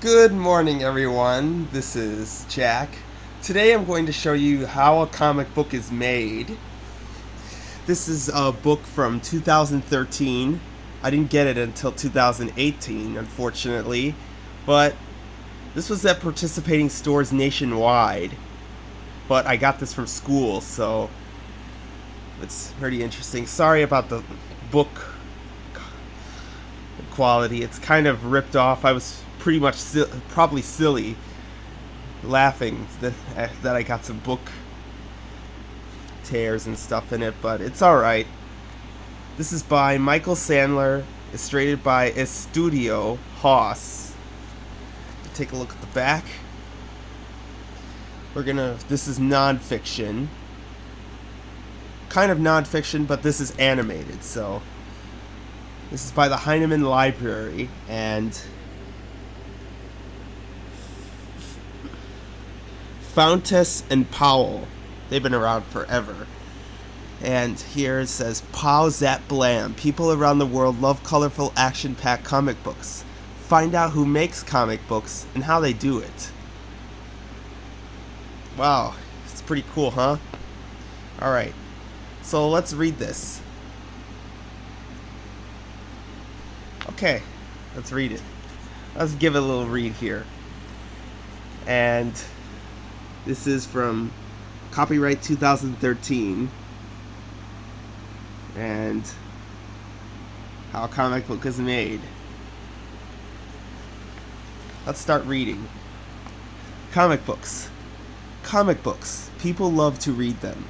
Good morning, everyone. This is Jack. Today I'm going to show you how a comic book is made. This is a book from 2013. I didn't get it until 2018, unfortunately, but this was at participating stores nationwide. But I got this from school, so it's pretty interesting. Sorry about the book quality. It's kind of ripped off. I was pretty much probably silly laughing that I got some book tears and stuff in it, but it's alright. This is by Michael Sandler, illustrated by Estudio, Haus. Take a look at the back. This is non-fiction. Kind of non-fiction, but this is animated, so this is by the Heinemann Library, and Fountas and Powell. They've been around forever. And here it says, Pow Zap Blam. People around the world love colorful, action-packed comic books. Find out who makes comic books and how they do it. Wow, it's pretty cool, huh? Alright, so let's read this. Okay, let's read it. Let's give it a little read here. And this is from copyright 2013. And how a comic book is made. Let's start reading. Comic books. Comic books. People love to read them.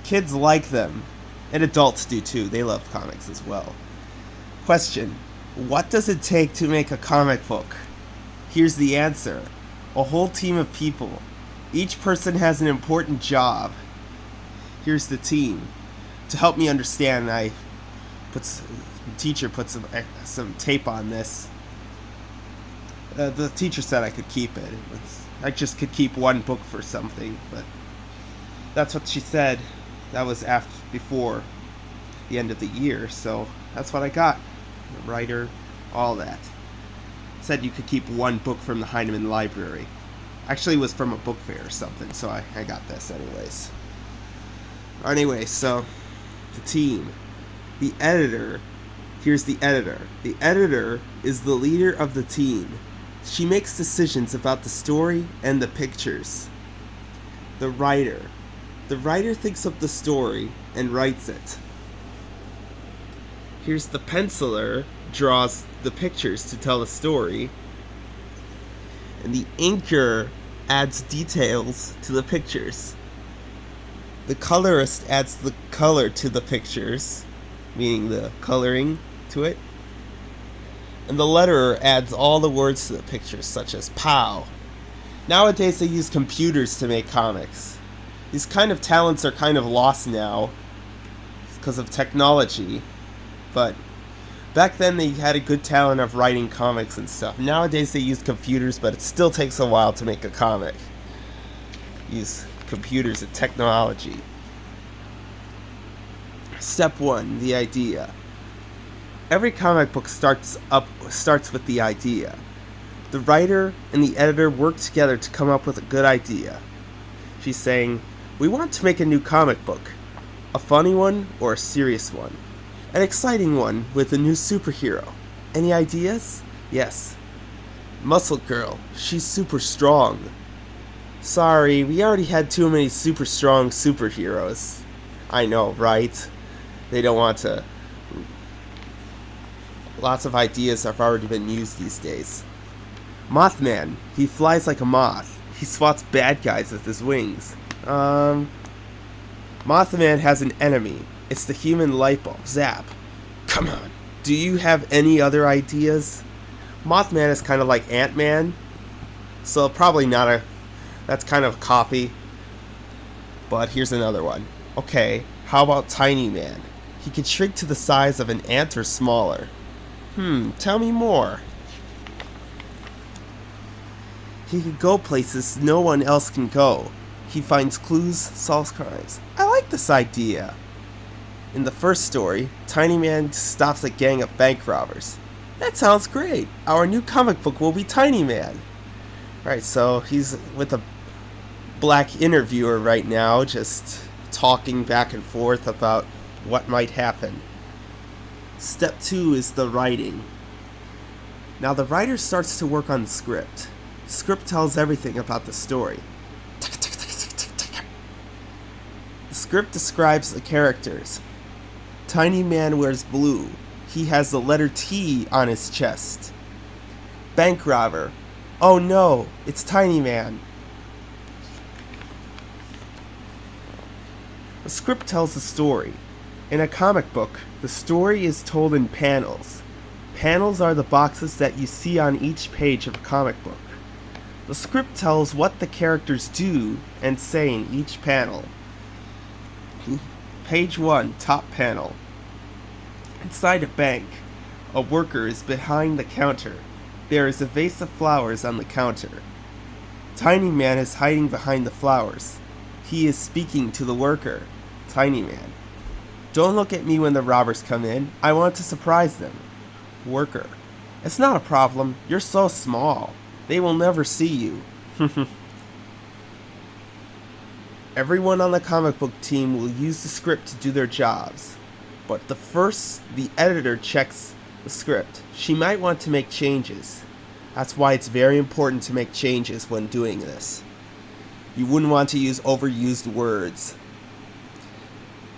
Kids like them. And adults do too. They love comics as well. Question. What does it take to make a comic book? Here's the answer. A whole team of people. Each person has an important job. Here's the team. To help me understand, the teacher put some tape on this. The teacher said I could keep it. I just could keep one book for something, but that's what she said. That was before the end of the year, so that's what I got. The writer, all that. Said you could keep one book from the Heinemann Library. Actually, it was from a book fair or something, so I got this anyways. Anyway, so the team. The editor. Here's the editor. The editor is the leader of the team. She makes decisions about the story and the pictures. The writer. The writer thinks up the story and writes it. Here's the penciler, draws the pictures to tell the story. And the inker adds details to the pictures. The colorist adds the color to the pictures, meaning the coloring to it. And the letterer adds all the words to the pictures, such as POW. Nowadays they use computers to make comics. These kind of talents are kind of lost now because of technology. But back then they had a good talent of writing comics and stuff. Nowadays they use computers, but it still takes a while to make a comic. Use computers and technology. Step 1, the idea. Every comic book starts with the idea. The writer and the editor work together to come up with a good idea. She's saying, we want to make a new comic book. A funny one or a serious one? An exciting one with a new superhero. Any ideas? Yes. Muscle Girl. She's super strong. Sorry, we already had too many super strong superheroes. I know, right? They don't want to. Lots of ideas have already been used these days. Mothman. He flies like a moth. He swats bad guys with his wings. Mothman has an enemy. It's the human light bulb, Zap. Come on. Do you have any other ideas? Mothman is kind of like Ant-Man. So probably not that's kind of a copy. But here's another one. Okay, how about Tiny Man? He can shrink to the size of an ant or smaller. Tell me more. He can go places no one else can go. He finds clues, solves crimes. I like this idea. In the first story, Tiny Man stops a gang of bank robbers. That sounds great. Our new comic book will be Tiny Man. Alright, so he's with a black interviewer right now, just talking back and forth about what might happen. Step 2 is the writing. Now the writer starts to work on the script. Script tells everything about the story. The script describes the characters. Tiny Man wears blue. He has the letter T on his chest. Bank robber. Oh no, it's Tiny Man. The script tells the story. In a comic book, the story is told in panels. Panels are the boxes that you see on each page of a comic book. The script tells what the characters do and say in each panel. Page 1, top panel. Inside a bank, a worker is behind the counter. There is a vase of flowers on the counter. Tiny Man is hiding behind the flowers. He is speaking to the worker. Tiny Man. Don't look at me when the robbers come in. I want to surprise them. Worker. It's not a problem. You're so small. They will never see you. Everyone on the comic book team will use the script to do their jobs. But the editor checks the script. She might want to make changes. That's why it's very important to make changes when doing this. You wouldn't want to use overused words.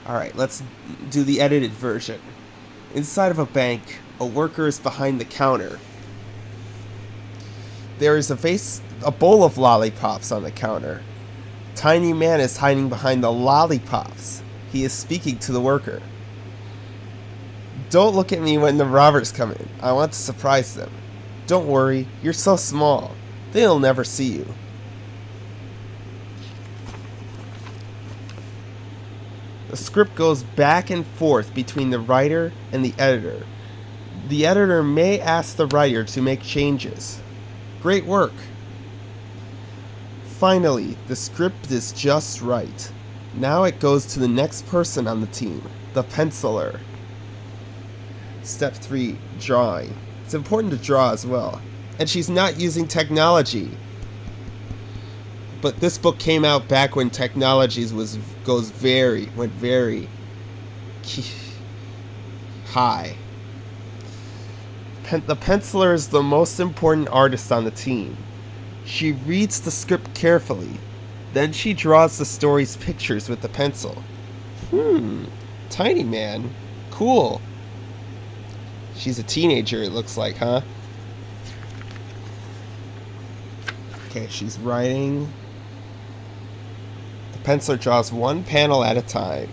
Alright, let's do the edited version. Inside of a bank, a worker is behind the counter. There is a bowl of lollipops on the counter. Tiny Man is hiding behind the lollipops. He is speaking to the worker. Don't look at me when the robbers come in. I want to surprise them. Don't worry, you're so small. They'll never see you. The script goes back and forth between the writer and the editor. The editor may ask the writer to make changes. Great work. Finally, the script is just right. Now it goes to the next person on the team, the penciler. Step 3, drawing. It's important to draw as well. And she's not using technology. But this book came out back when technology went very high. The penciler is the most important artist on the team. She reads the script carefully. Then she draws the story's pictures with the pencil. Tiny Man. Cool. She's a teenager, it looks like, huh? Okay, she's writing. The penciler draws one panel at a time.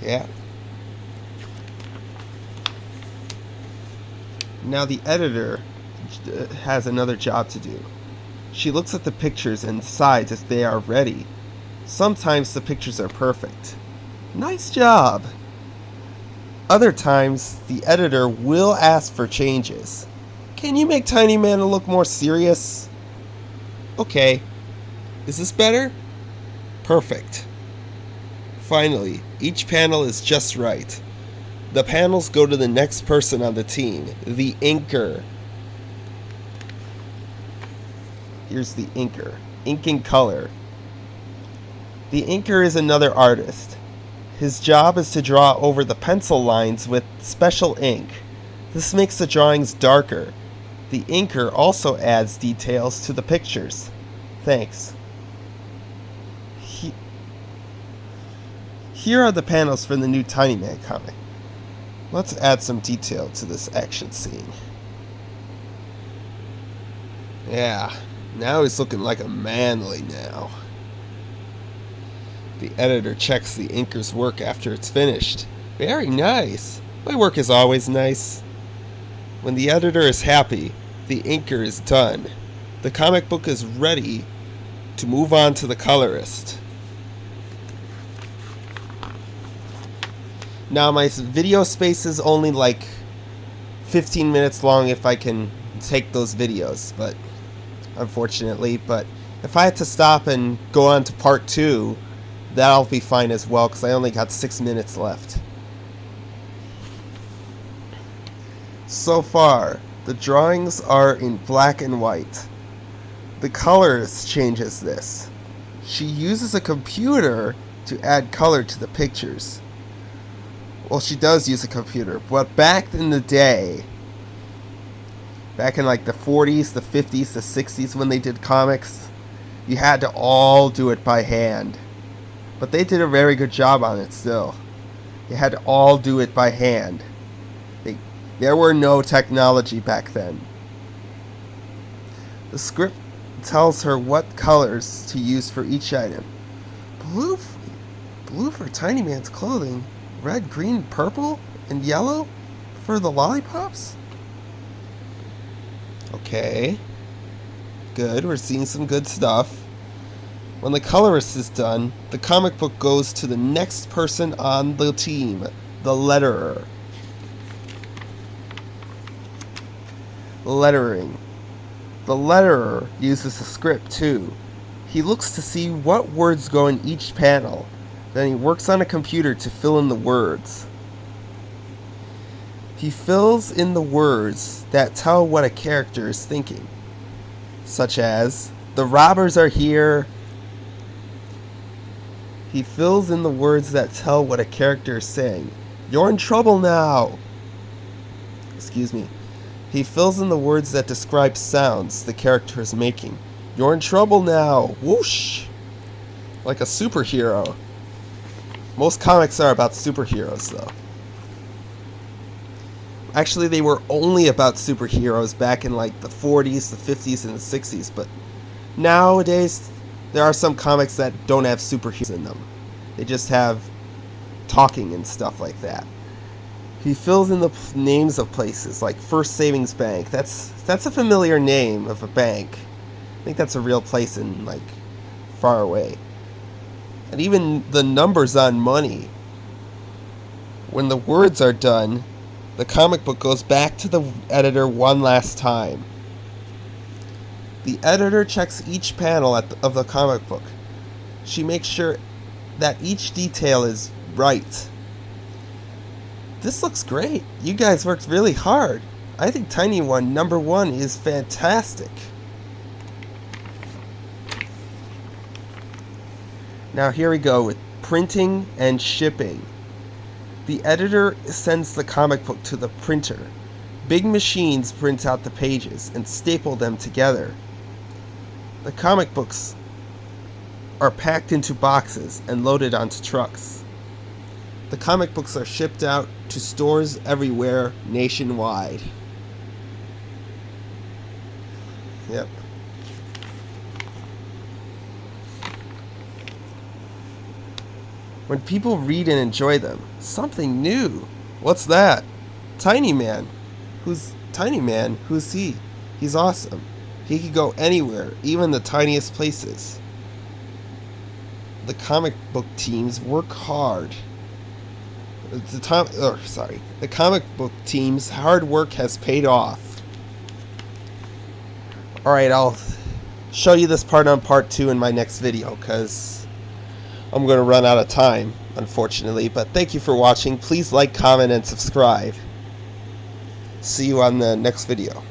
Yeah. Now the editor has another job to do. She looks at the pictures and decides if they are ready. Sometimes the pictures are perfect. Nice job! Other times, the editor will ask for changes. Can you make Tiny Man look more serious? Okay. Is this better? Perfect. Finally, each panel is just right. The panels go to the next person on the team, the inker. Here's the inker. Ink and color. The inker is another artist. His job is to draw over the pencil lines with special ink. This makes the drawings darker. The inker also adds details to the pictures. Thanks. Here are the panels for the new Tiny Man comic. Let's add some detail to this action scene. Yeah, now he's looking like a manly now. The editor checks the inker's work after it's finished. Very nice. My work is always nice. When the editor is happy, the inker is done. The comic book is ready to move on to the colorist. Now my video space is only like 15 minutes long if I can take those videos, but unfortunately, but if I had to stop and go on to part 2, that'll be fine as well, because I only got 6 minutes left. So far, the drawings are in black and white. The colors changes this. She uses a computer to add color to the pictures. Well, she does use a computer, but back in the day, back in like the 40s, the 50s, the 60s when they did comics, you had to all do it by hand. But they did a very good job on it still. You had to all do it by hand. There were no technology back then. The script tells her what colors to use for each item. Blue for Tiny Man's clothing, red, green, purple, and yellow for the lollipops? Okay. Good, we're seeing some good stuff. When the colorist is done, the comic book goes to the next person on the team, the letterer. Lettering. The letterer uses a script too. He looks to see what words go in each panel. Then he works on a computer to fill in the words. He fills in the words that tell what a character is thinking, such as, "The robbers are here." He fills in the words that tell what a character is saying. "You're in trouble now." Excuse me. He fills in the words that describe sounds the character is making. "You're in trouble now. Whoosh." Like a superhero. Most comics are about superheroes, though. Actually, they were only about superheroes back in like the 40s, the 50s, and the 60s. But nowadays, there are some comics that don't have superheroes in them. They just have talking and stuff like that. He fills in the names of places like First Savings Bank. That's a familiar name of a bank. I think that's a real place in like far away. And even the numbers on money. When the words are done, the comic book goes back to the editor one last time. The editor checks each panel of the comic book. She makes sure that each detail is right. This looks great. You guys worked really hard. I think Tiny One #1 is fantastic. Now here we go with printing and shipping. The editor sends the comic book to the printer. Big machines print out the pages and staple them together. The comic books are packed into boxes and loaded onto trucks. The comic books are shipped out to stores everywhere nationwide. Yep. When people read and enjoy them, something new. What's that? Tiny Man. Who's Tiny Man? Who's he? He's awesome. He could go anywhere, even the tiniest places. The comic book teams work hard. The comic book team's hard work has paid off. Alright, I'll show you this part on part 2 in my next video, because I'm going to run out of time, unfortunately. But thank you for watching. Please like, comment, and subscribe. See you on the next video.